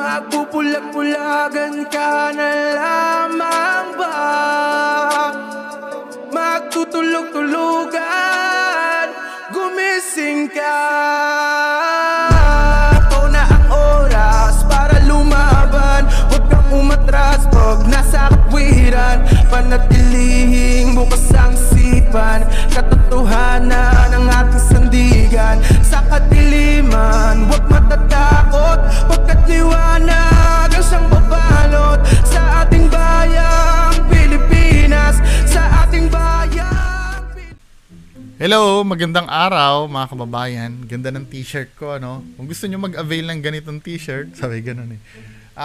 Magpupulag-pulagan ka na lamang ba? Magtutulog-tulugan, gumising ka. Ito na ang oras para lumaban. Huwag kang umatras pag nasa katwiran. Panatilihing bukas ang isipan. Katotohanan ang ating sandigan. Sa kadiliman, huwag matatakot. Pagkat liwanag ang siyang babalot sa ating bayang Pilipinas. Sa ating bayang Hello, magandang araw mga kababayan. Ganda ng t-shirt ko, ano? Kung gusto nyo mag-avail ng ganitong t-shirt, sabi ganun eh.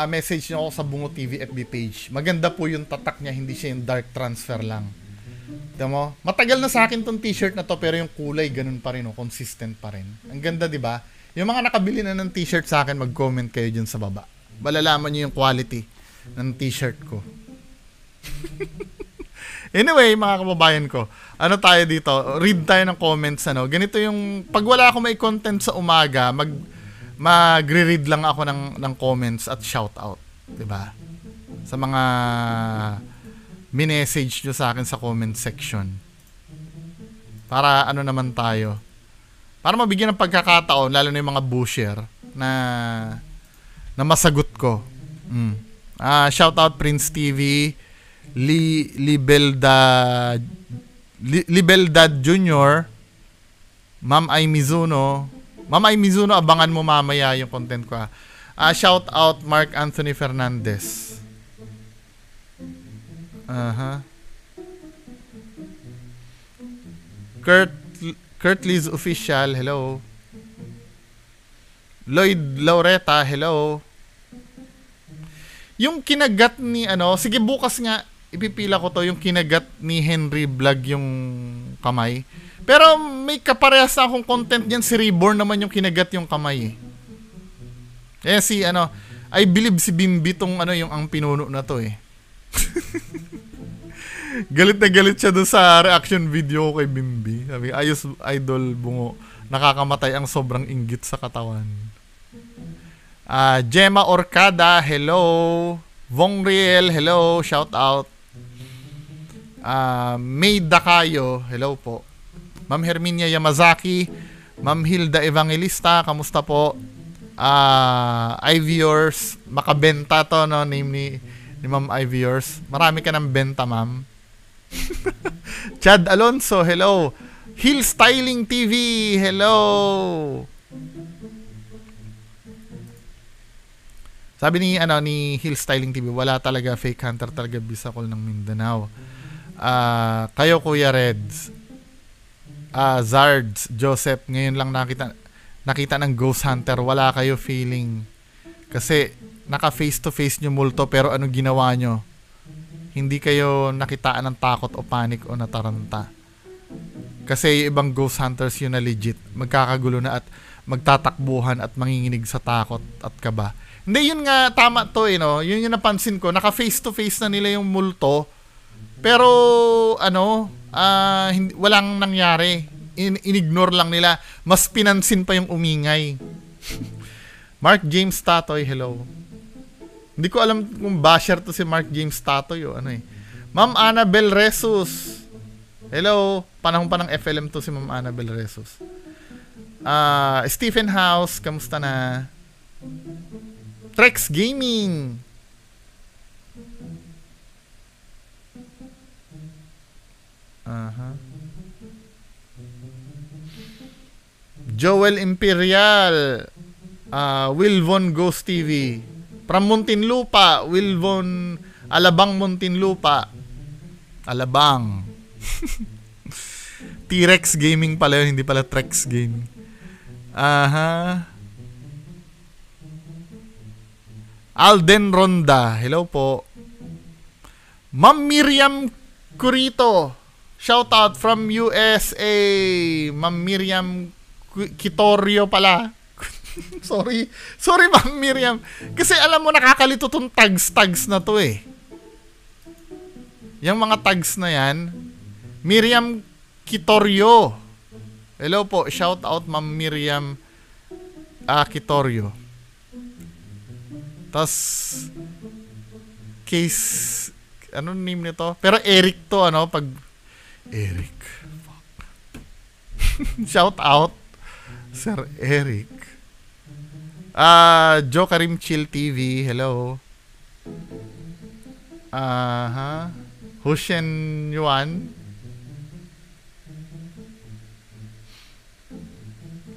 Message nyo ako sa Bungo TV FB page. Maganda po yung tatak niya, hindi siya yung dark transfer lang. Tignan mo? Matagal na sa akin tong t-shirt na to, pero yung kulay ganun pa rin, oh, consistent pa rin. Ang ganda, di ba? Yung mga nakabili na ng t-shirt sa akin, mag-comment kayo dyan sa baba. Malalaman nyo yung quality ng t-shirt ko. Anyway, mga kababayan ko, ano tayo dito? Read tayo ng comments, ano? Ganito yung, pag wala ako may content sa umaga, magre-read lang ako ng comments at shoutout. Diba? Sa mga minessage nyo sa akin sa comment section. Para ano naman tayo? Para mabigyan ng pagkakataon, lalo na yung mga busher, na masagot ko. Shoutout Prince TV, Libeldad Jr., Ma'am Ay Mizuno. Ma'am Ay Mizuno, abangan mo mamaya yung content ko. Shout out Mark Anthony Fernandez. Kurt Liz Official, hello. Lloyd Laureta, hello. Yung kinagat ni sige bukas nga ipipila ko to, yung kinagat ni Henry Vlog yung kamay. Pero may kaparehas na akong content niyan, si Reborn naman yung kinagat yung kamay. I believe si Bimbi tong yung ang pinuno na to eh. Galit na galit siya doon sa reaction video ko kay Bimbi. Sabi, ayos idol Bungo, nakakamatay ang sobrang inggit sa katawan. Gemma Orcada, hello. Vongriel, hello, shout out. May Dakayo, hello po. Ma'am Herminia Yamazaki, Ma'am Hilda Evangelista, kamusta po? Iviors, makabenta to, no, name ni Ma'am Iviors. Marami ka ng benta, ma'am. Chad Alonso, hello. Hill Styling TV, hello. Sabi ni Hill Styling TV, wala talaga, fake hunter talaga, Bisacol ng Mindanao. Kayo Kuya Reds, Zards, Joseph, ngayon lang nakita ng ghost hunter, wala kayo feeling. Kasi naka face to face nyo multo, pero anong ginawa nyo? Hindi kayo nakitaan ng takot o panic o nataranta. Kasi yung ibang ghost hunters yun na legit, magkakagulo na at magtatakbuhan at manginginig sa takot at kaba. Hindi, yun nga, tama to no? Yun yung napansin ko, naka face to face na nila yung multo, pero walang nangyari. Inignore lang nila. Mas pinansin pa yung umingay. Mark James Tatoy, hello. Hindi ko alam kung basher to si Mark James Tatoy o Ma'am Annabel Resus, hello. Panahon pa ng FLM to si Ma'am Annabel Resus. Stephen House, kamusta na? Trex Gaming, Joel Imperial, Wilvon Ghost TV, from Muntinlupa, Wilvon Alabang Muntinlupa, Alabang. T-Rex Gaming pala yun, hindi pala Trex Gaming. Alden Ronda, hello po. Ma'am Miriam Curito, shout out from USA. Ma'am Miriam Kitorio pala. Sorry Ma'am Miriam. Kasi alam mo, nakakalito tong tags na to eh. Yung mga tags na yan, Miriam Kitorio. Hello po, shout out Ma'am Miriam Kitorio. Tapos, case, ano name nito? Pero Eric to, ano, pag, Eric. Fuck. Shout out, Sir Eric. Joe Karim Chill TV, hello. Hushen Yuan.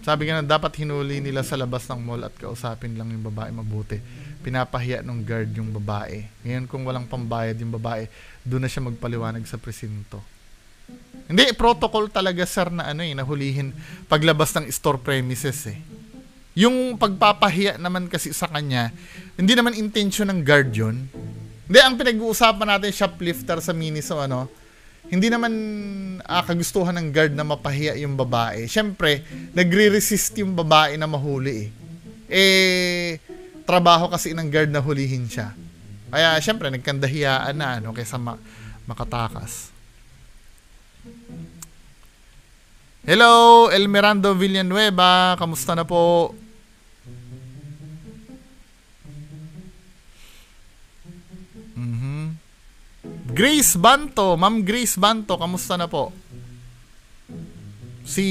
Sabi nga na dapat hinuli nila sa labas ng mall at kausapin lang yung babae mabuti. Pinapahiya ng guard yung babae. Ngayon kung walang pambayad yung babae, doon na siya magpaliwanag sa presinto. Hindi, protocol talaga sir na ano nahulihin paglabas ng store premises eh. Yung pagpapahiya naman kasi sa kanya, hindi naman intention ng guard yun. Hindi, ang pinag-uusapan natin shoplifter sa Miniso ano, hindi naman kagustuhan ng guard na mapahiya yung babae. Siyempre, nagre-resist yung babae na mahuli eh. Trabaho kasi ng guard na hulihin siya. Kaya siyempre, nagkandahiyaan na ano, kaysa makatakas. Hello, Elmirando Villanueva. Kamusta na po? Grace Banto, Ma'am Grace Banto, kamusta na po? Si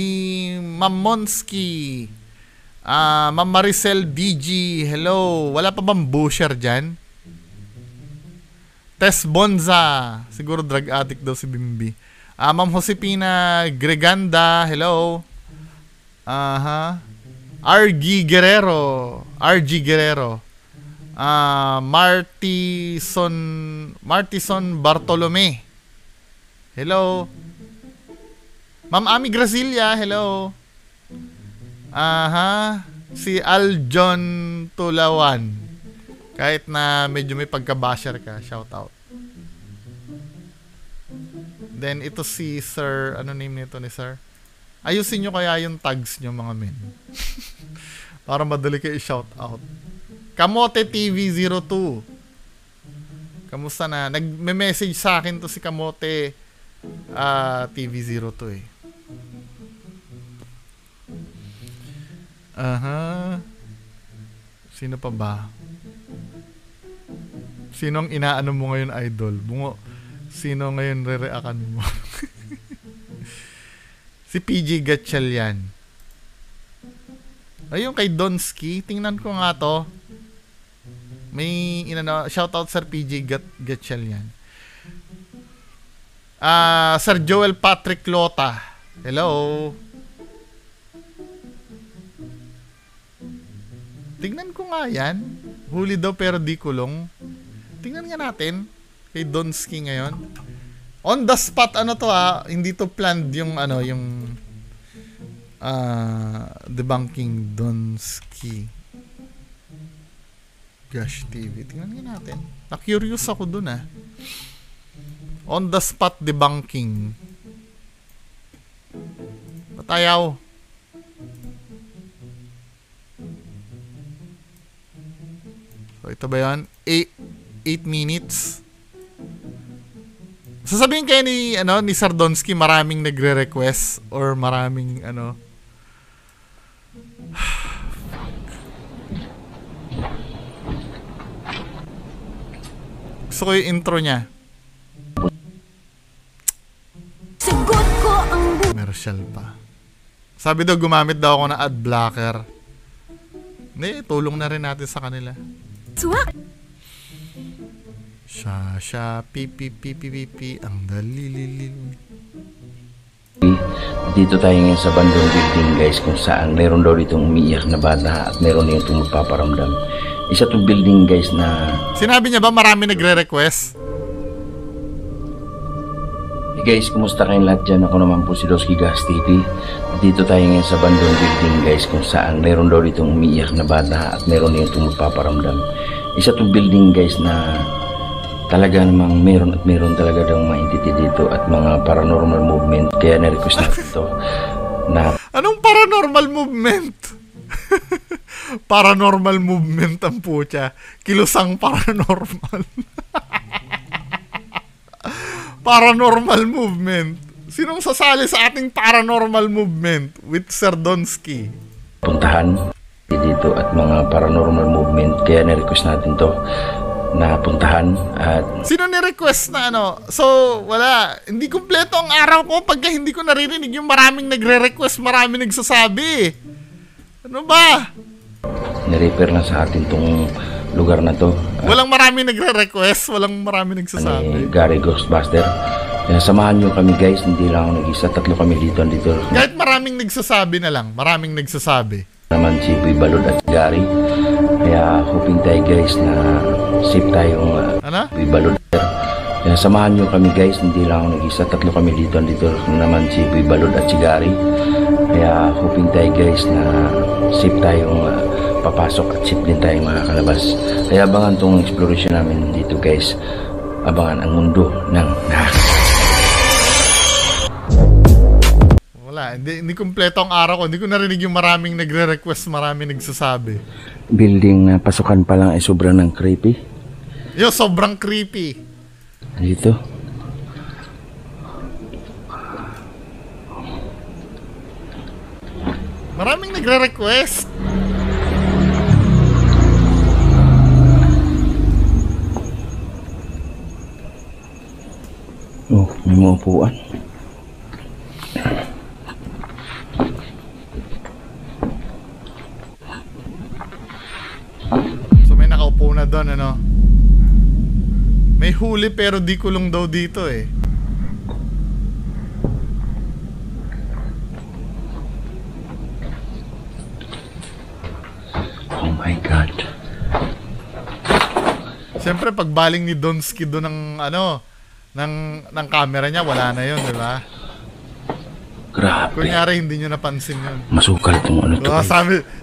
Ma'am Monsky, Ma'am Maricel DG, hello. Wala pa bang busher dyan? Tess Bonza, siguro drug addict daw si Bimbi. Ma'am Josepina Greganda, hello. RG Guerrero, Martison Bartolome, hello. Ma'am Ami Gracilia, hello. Si Aljon Tulawan, kahit na medyo may pagka-basher ka, shout out. Then ito si Sir, ano name nito ni Sir? Ayusin nyo kaya yung tags nyo mga men. Para madali kayo shout out. Kamote TV 02. Kamusta na? Nagme-message sa akin to si Kamote TV 02 eh. Sino pa ba? Sino ang inaano mo ngayon, idol? Bungo. Sino ngayon re-reakan mo? Si PJ Gatchalian. Ayun kay Donsky. Tingnan ko nga to. May shoutout Sir PJ Gatchalian. Sir Joel Patrick Lota. Hello. Tingnan ko nga yan. Huli daw pero di kulong. Tingnan nga natin. Kay Donsky ngayon. On the spot ano to hindi to planned yung ano yung debunking Donsky. Gosh TV. Tingnan nga natin. Na-curious ako dun On the spot debunking. Patayaw. So ito ba yan? 8 minutes. Sasabihin kayo ni Sir Donsky maraming nagre-request or maraming gusto ko yung intro niya. Commercial pa. Sabi daw gumamit daw ako ng ad blocker. Hindi, tulong na rin natin sa kanila. Sha pipi ang dalililil. Dito tayo ngayon sa bandong building guys, kung saan meron daw ditong umiiyak na bata at meron din itong magpaparamdam. Isa itong building guys na... Sinabi niya ba marami nagre-request? Hey guys, kumusta kayong lahat dyan? Ako naman po si Dosky Gas TV. Dito tayo ngayon sa bandong building guys, kung saan meron daw ditong umiiyak na bata at meron din itong magpaparamdam. Isa itong building guys na talaga namang meron talaga daw mga entity dito at mga paranormal movement. Kaya na-request natin ito na... Anong paranormal movement? Paranormal movement ang putya. Kilusang paranormal. Paranormal movement. Sinong sasali sa ating paranormal movement with Sir Donsky? Puntahan. dito at mga paranormal movement, kaya na-request natin to na puntahan. At sino ni-request na ano? So, wala. Hindi kumpleto ang araw ko pagka hindi ko naririnig yung maraming nagre-request, maraming nagsasabi. Ano ba? nirepair na sa atin tong lugar na to. Walang maraming nagre-request, walang maraming nagsasabi. Gary Ghostbuster. Kaya samahan nyo kami guys, hindi lang ako nag-isa, 3 kami dito. Kahit maraming nagsasabi na lang, maraming nagsasabi. Naman si Boy Balod at Gary. Kaya hoping tayo guys na safe tayong Boy Balod. Kaya samahan nyo kami guys, hindi lang ako nag-isa, 3 kami dito naman si Boy Balod at si Gary. Kaya hoping tayo guys na safe tayong papasok at safe din tayong makakalabas. Kaya abangan tong exploration namin dito guys. Abangan ang mundo ng hindi kumpleto ang araw ko. Hindi ko narinig yung maraming nagre-request, maraming nagsasabi. Building na pasukan pa lang ay sobrang ng creepy. Yo, sobrang creepy. Dito. Maraming nagre-request. Oh, may mga upuan. Nakaupo na doon, ano? May huli pero di kulong daw dito eh. Oh my God. Siyempre pagbaling ni Donsky doon ng ano, ng camera niya, wala na yun, di ba? Grabe. Kunyari hindi nyo napansin yun. Masukal itong ano to.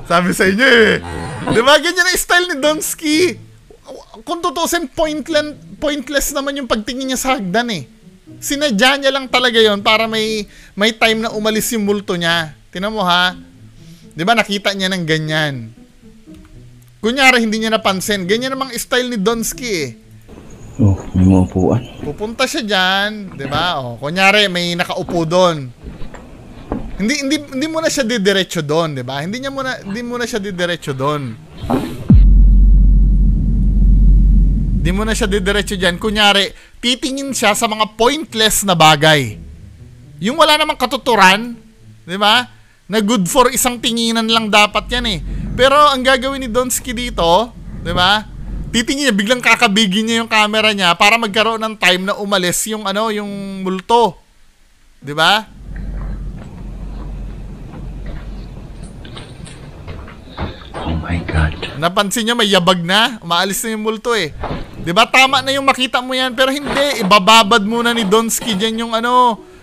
Sabi sa inyo eh. Di ba ganyan ang style ni Donsky? Kung tutusin, pointless naman yung pagtingin niya sa hagdan eh. Sinadya niya lang talaga yon para may time na umalis yung multo niya. Tingnan mo ha. Di ba nakita niya ng ganyan? Kunyari hindi niya napansin. Ganyan namang style ni Donsky eh. Oh, may mga upuan. Pupunta siya dyan, di ba? Oh, kunyari may nakaupo doon. Hindi mo na siya didiretso doon, 'di ba? Hindi mo na siya didiretso doon. Hindi mo na siya didiretso diyan. Kunyari, titingin siya sa mga pointless na bagay. Yung wala namang katuturan, 'di ba? Na good for isang tinginan lang dapat 'yan eh. Pero ang gagawin ni Donsky dito, 'di ba? Titingin niya, biglang kakabigin niya yung camera niya para magkaroon ng time na umalis yung yung multo. 'Di ba? Oh my God. Napansin niyo may yabag na? Umaalis na yung multo eh. 'Di ba tama na yung makita mo yan, pero hindi, ibababad muna ni Donsky diyan yung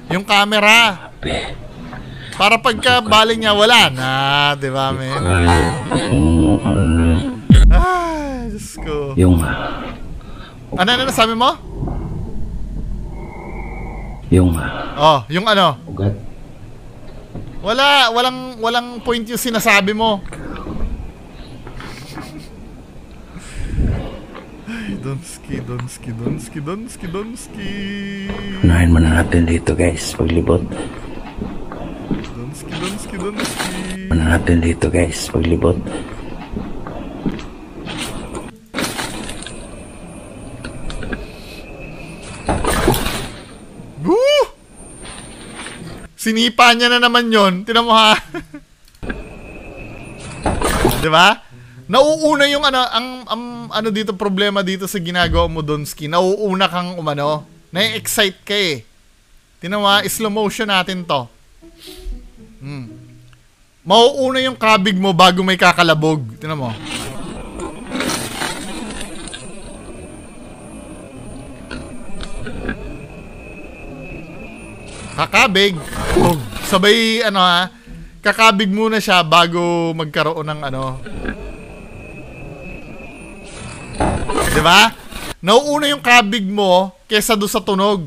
yung camera. Para pagka baling niya wala na, 'di ba, men? Diyos ko. Yung ano sabi mo? Yung yung ano? ugat. Walang point yung sinasabi mo. Donsky. Unahin muna natin dito guys, paglibot. Donsky. Unahin natin dito guys, paglibot. Sinipa niya na naman yon. Tingnan mo ha. Di ba? Nauuna yung ano dito, problema dito sa ginagawa mo, Donsky. Nauuna kang na-excite ka eh. Tingnan mo ha, slow motion natin to. Mauuna yung kabig mo bago may kakalabog. Tingnan mo. Kakabig. Sabay kakabig muna siya bago magkaroon ng diba? Nauuna yung kabig mo kesa do sa tunog.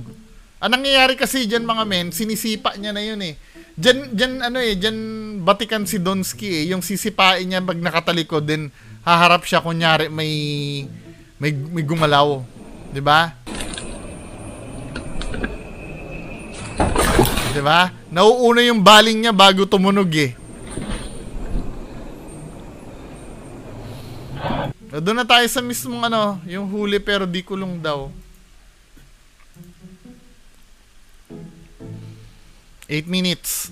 Ang nangyayari kasi dyan mga men, sinisipa niya na yun eh. Dyan batikan si Donsky eh. Yung sisipain niya pag nakatalikod, then haharap siya kunyari may gumalaw. Diba? Diba? Nauuna yung baling niya bago tumunog eh. Doon na tayo sa mismong ano, yung huli pero di kulong daw. 8 minutes.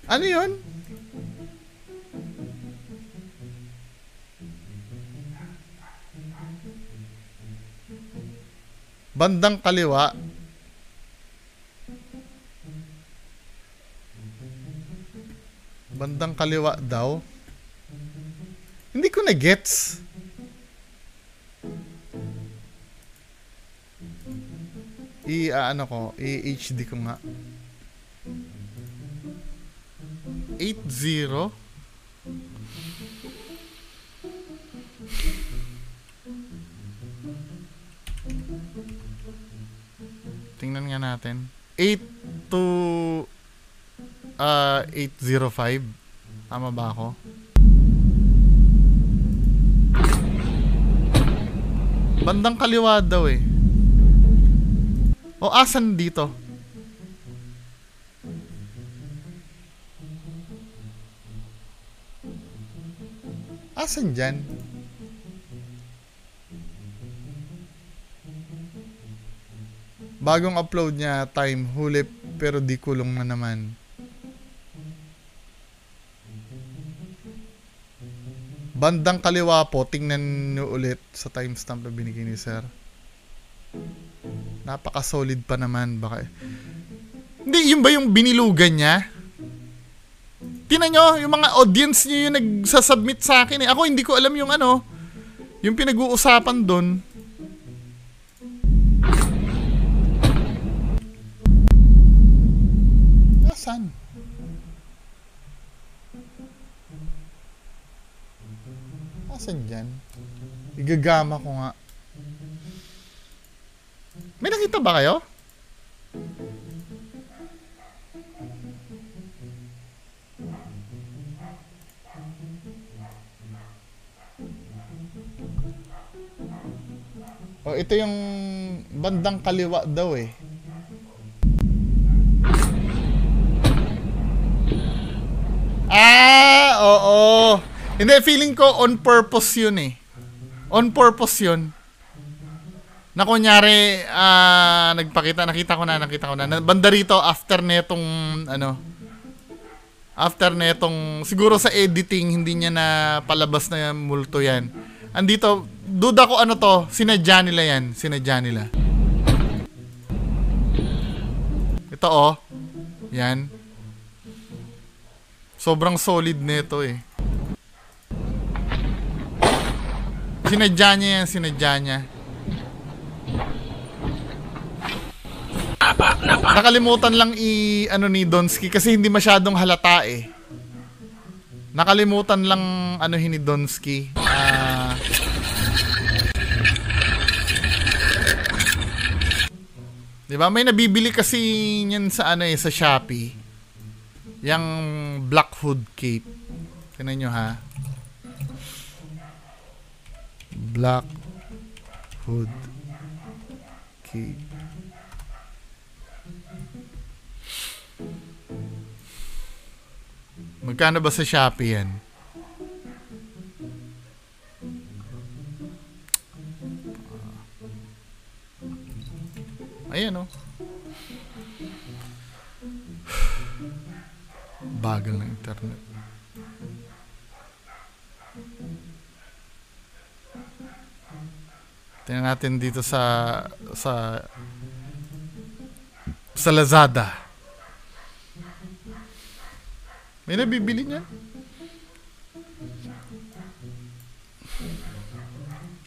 Ano yun? Bandang kaliwa. Bandang kaliwa daw. Hindi ko na-gets. Ano ko, i-HD ko nga. 80. Tingnan nga natin. 8 to 805. Tama ba ako? Bandang kaliwa daw eh. O asan dito? Asan dyan? Bagong upload niya, time, huli, pero di kulong na naman. Bandang kaliwa po, tingnan nyo ulit sa timestamp na binigay ni sir. Napaka-solid pa naman. Baka... Hindi, yun ba yung binilugan niya? Tingnan nyo, yung mga audience nyo yung nagsasubmit sa akin eh. Ako hindi ko alam yung ano, yung pinag-uusapan doon. Nasaan? Nasaan dyan? Igagama ko nga. May nakita ba kayo? Oh, ito yung bandang kaliwa daw eh. Oo. Hindi, feeling ko on purpose yun eh. On purpose yun. Na kunyari, nakita ko na. Banda rito, after netong, siguro sa editing, hindi niya na palabas na multo yan. Andito, duda ko ano to, sinadya nila yan. Sinadya nila. Ito oh. Yan. Sobrang solid nito eh. Sinadya niya yan, sinadya niya. Nakalimutan lang ni Donsky kasi hindi masyadong halata eh. Nakalimutan lang ni Donsky. Diba? May nabibili kasi niyan sa sa Shopee. Yang Black Hood Cape. Tingnan nyo ha. Black Hood Cape. Magkano ba sa Shopee yan? Ayan o. Bagal ng internet. Tingnan natin dito sa Lazada. May nabibili niya?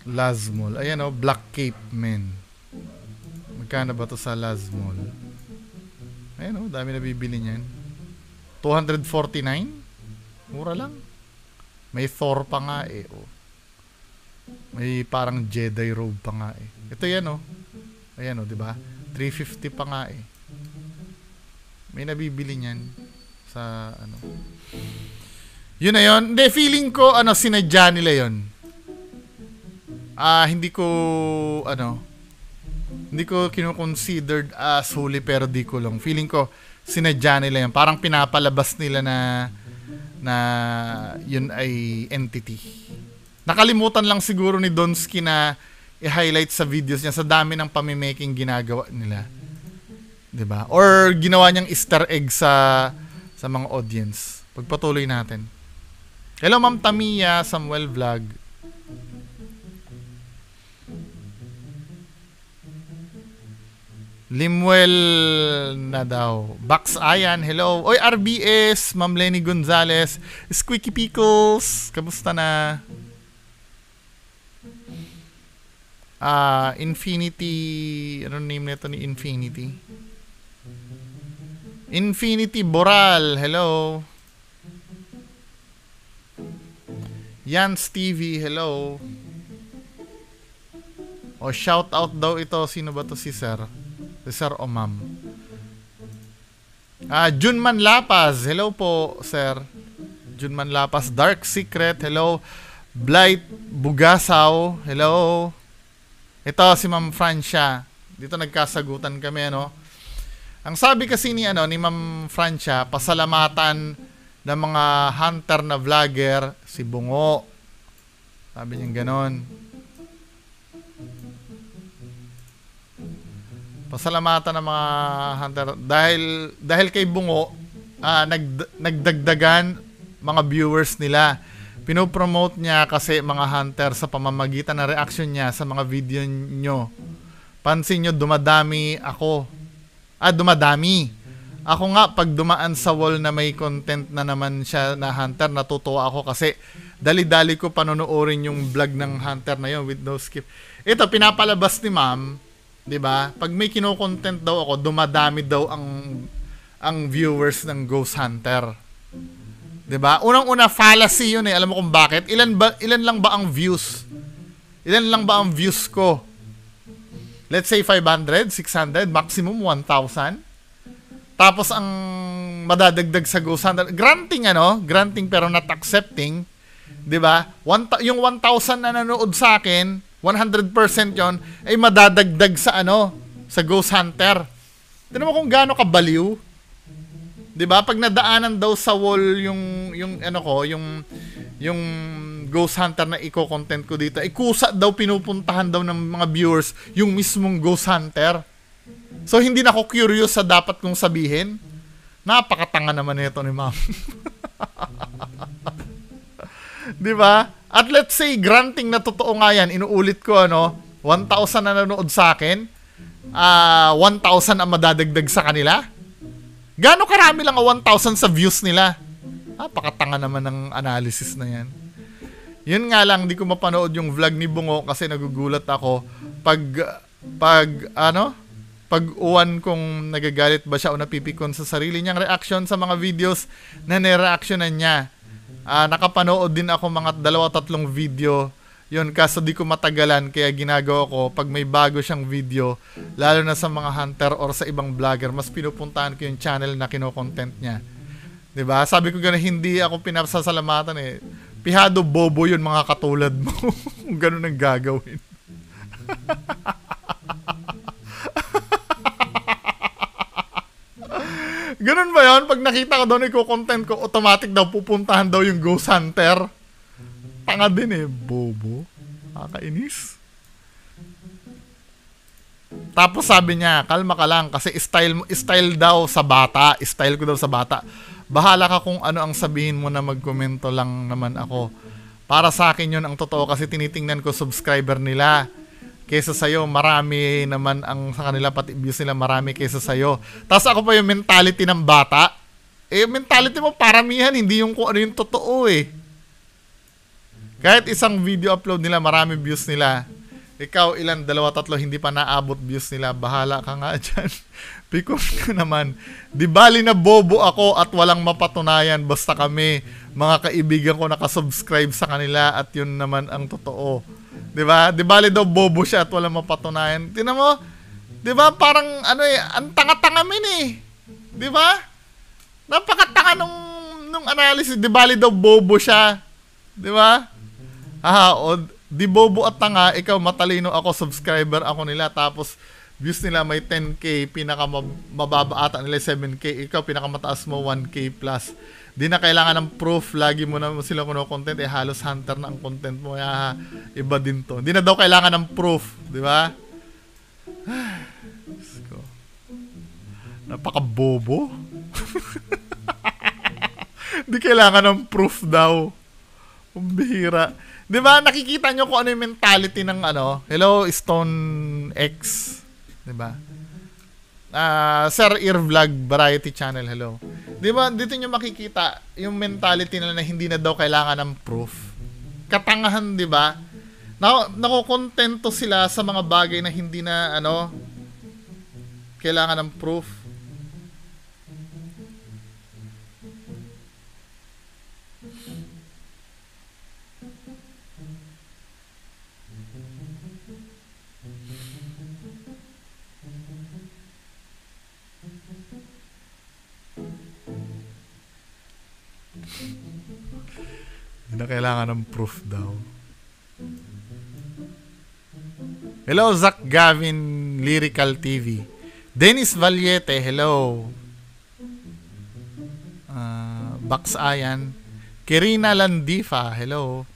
Lazmall. Ayan o, Black Cape Men. Magkano ba to sa Lazmall? Ayan o, dami na bibili niyan. 249? Mura lang. May Thor pa nga eh. Oh. May parang Jedi robe pa nga eh. Ito yan o. Ayan o, diba? 350 pa nga eh. May nabibili niyan sa ano. Yun na yun. Hindi, feeling ko sinadya nila yun. Hindi ko kino-considered as huli pero di ko lang. Feeling ko sinadya nila yun. Parang pinapalabas nila na yun ay entity. Nakalimutan lang siguro ni Donsky na i-highlight sa videos niya sa dami ng pamimaking ginagawa nila. 'Di ba? Or ginawa niyang Easter egg sa mga audience. Pagpatuloy natin. Hello Ma'am Tamiya, Samuel Vlog. Limuel na daw. Bax Ayan, hello. Oy, RBS, Ma'am Lenny Gonzalez, Squeaky Pickles, kamusta na? Infinity, ano name nito ni Infinity? Infinity Boral, hello. Yan Stevie, hello. O shout out daw ito, sino ba to si Sir? Si Sir o Ma'am? Junman Lapas, hello po, Sir. Junman Lapas, Dark Secret, hello. Blight Bugasaw, hello. Ito si Ma'am Francia. Dito nagkasagutan kami, ano. Ang sabi kasi ni Ma'am Francia, pasalamatan ng mga hunter na vlogger si Bungo. Sabi niya ganon. Pasalamatan ng mga hunter dahil kay Bungo, nagdagdagan mga viewers nila. Pinopromote niya kasi mga hunter sa pamamagitan ng reaction niya sa mga video nyo. Pansin nyo, dumadami ako. Dumadami. Ako nga, pag dumaan sa wall na may content na naman siya na hunter, natutuwa ako kasi dali-dali ko panonoorin yung vlog ng hunter na yun with no skip. Ito, pinapalabas ni Ma'am, diba? Pag may kino-content daw ako, dumadami daw ang viewers ng Ghost Hunter. Diba? Unang-una, fallacy yun eh. Alam mo kung bakit? Ilan lang ba ang views? Ilan lang ba ang views ko? Let's say 500, 600, maximum 1,000. Tapos ang madadagdag sa Ghost Hunter, granting pero not accepting. Diba? Yung 1,000 na nanood sa akin, 100% yon ay madadagdag sa sa Ghost Hunter. Tignan mo kung gaano kabaliw. 'Di ba? Pag nadaanan daw sa wall yung Ghost Hunter na i-content ko dito, ay kusa daw pinupuntahan daw ng mga viewers yung mismong Ghost Hunter. So hindi na ako curious sa dapat kong sabihin. Napakatanga naman nito ni Ma'am. 'Di ba? At let's say granting na totoo nga yan, inuulit ko 1,000 na nanood sa akin, 1,000 ang madadagdag sa kanila. Gaano karami lang ang 1,000 sa views nila? Napakatanga naman ng analysis na yan. Yun nga lang, di ko mapanood yung vlog ni Bungo kasi nagugulat ako pag uwan kung nagagalit ba siya o napipikon sa sarili niyang reaction sa mga videos na nireactionan niya. Nakapanood din ako mga 2-3 video. Yun, kaso di ko matagalan, kaya ginagawa ko, pag may bago siyang video, lalo na sa mga hunter or sa ibang vlogger, mas pinupuntahan ko yung channel na kino-content niya. 'Di ba? Sabi ko gano'n, hindi ako pinasasalamatan eh. Pihado bobo yun, mga katulad mo. Kung gano'n ang gagawin. Ganun ba yun? Pag nakita ko doon, iko-content ko, automatic daw pupuntahan daw yung Ghost Hunter. Tanga din eh, bobo. Nakakainis. Tapos sabi niya, kalma ka lang kasi style daw sa bata. Style ko daw sa bata. Bahala ka kung ano ang sabihin mo na magkomento lang naman ako. Para sa akin yun ang totoo kasi tinitingnan ko subscriber nila. Kaysa sa'yo, marami naman ang sa kanila, pati views nila marami kaysa sa'yo. Tapos ako pa yung mentality ng bata. Yung mentality mo paramihan, hindi yung kung ano yung totoo eh. Kahit isang video upload nila, marami views nila. Ikaw, 2-3, hindi pa naabot views nila. Bahala ka nga dyan. Pikon ka naman. Di bali na bobo ako at walang mapatunayan basta kami, mga kaibigan ko nakasubscribe sa kanila at yun naman ang totoo. Di ba? Di bali daw bobo siya at walang mapatunayan. Tingnan mo, di ba parang ano ang tanga-tanga min eh. Di ba? Napakatanga nung analysis. Di bali daw bobo siya. Di ba? O di bobo at tanga, ikaw matalino ako, subscriber ako nila, tapos views nila may 10k, mababa ata nila 7k, ikaw pinakamataas mo 1k plus. Di na kailangan ng proof, lagi mo na sila kuno content, halos hunter na ang content mo, iba din to. Di na daw kailangan ng proof, di ba? Napaka-bobo. Di kailangan ng proof daw. Umbihira. Di ba, nakikita nyo kung ano yung mentality ng ano, hello, Stone X. Diba? Sir Ear Vlog Variety Channel, hello. Diba, dito nyo makikita yung mentality nila na hindi na daw kailangan ng proof. Katangahan, diba? Nakokontento sila sa mga bagay na hindi na, kailangan ng proof. Hindi na kailangan ng proof daw. Hello, Zach Gavin Lyrical TV. Dennis Valiete, hello. Bax Ayan. Kirina Landifa, hello.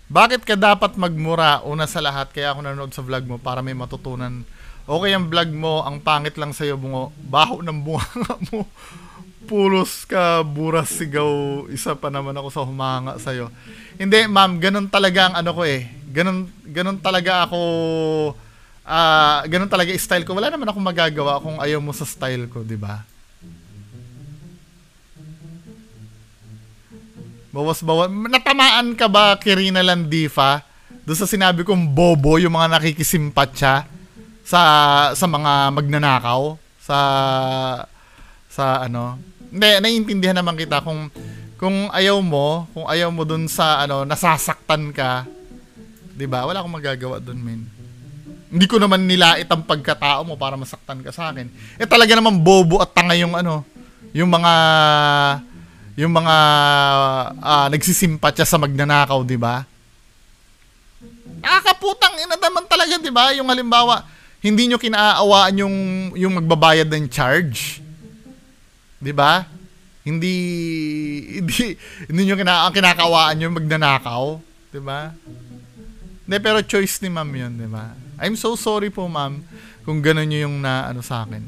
Bakit ka dapat magmura? Una sa lahat, kaya ako nanonood sa vlog mo para may matutunan. Okay ang vlog mo, ang pangit lang sa'yo, bungo. Baho ng bunga mo. Pulos ka, buras, sigaw, isa pa naman ako sa humanga sa'yo. Hindi, ma'am, ganun talaga ang ano ko eh. Ganun talaga ako, ganun talaga style ko. Wala naman akong magagawa kung ayaw mo sa style ko, di ba? Bawas-bawas. Natamaan ka ba, Kirina Landifa? Doon sa sinabi kong bobo, yung mga nakikisimpatya sa mga magnanakaw, sa ano. Hindi, naiintindihan naman kita kung ayaw mo dun sa nasasaktan ka, 'di ba? Wala akong magagawa dun, men. Hindi ko naman nilait ang pagkatao mo para masaktan ka sa akin. Talaga naman bobo at tanga yung yung mga nagsisimpatya sa magnanakaw, 'di ba? Nakakaputang ina naman talaga, 'di ba? Yung halimbawa, hindi nyo kinaawaan yung magbabayad ng charge. 'Di ba? Hindi nyo kinakawaan yung magnanakaw, 'di ba? Hindi, pero choice ni ma'am 'yun, 'di ba? I'm so sorry po, ma'am, kung gano'n nyo yung sa akin.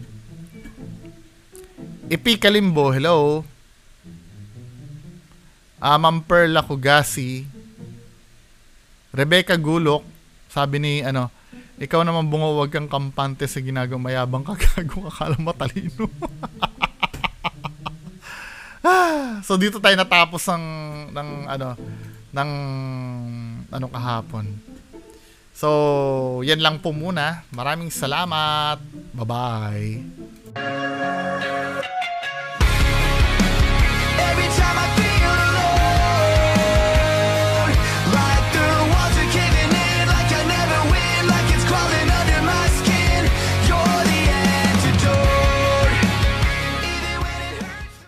Ipi Kalimbo, hello. Ma'am Perla Kugasi. Rebecca Gulok, sabi ni ikaw naman bungo, wag kang kampante sa ginagawa, mayabang ka, gago, akala matalino. So dito tayo natapos ng kahapon. So yan lang po muna. Maraming salamat. Bye-bye.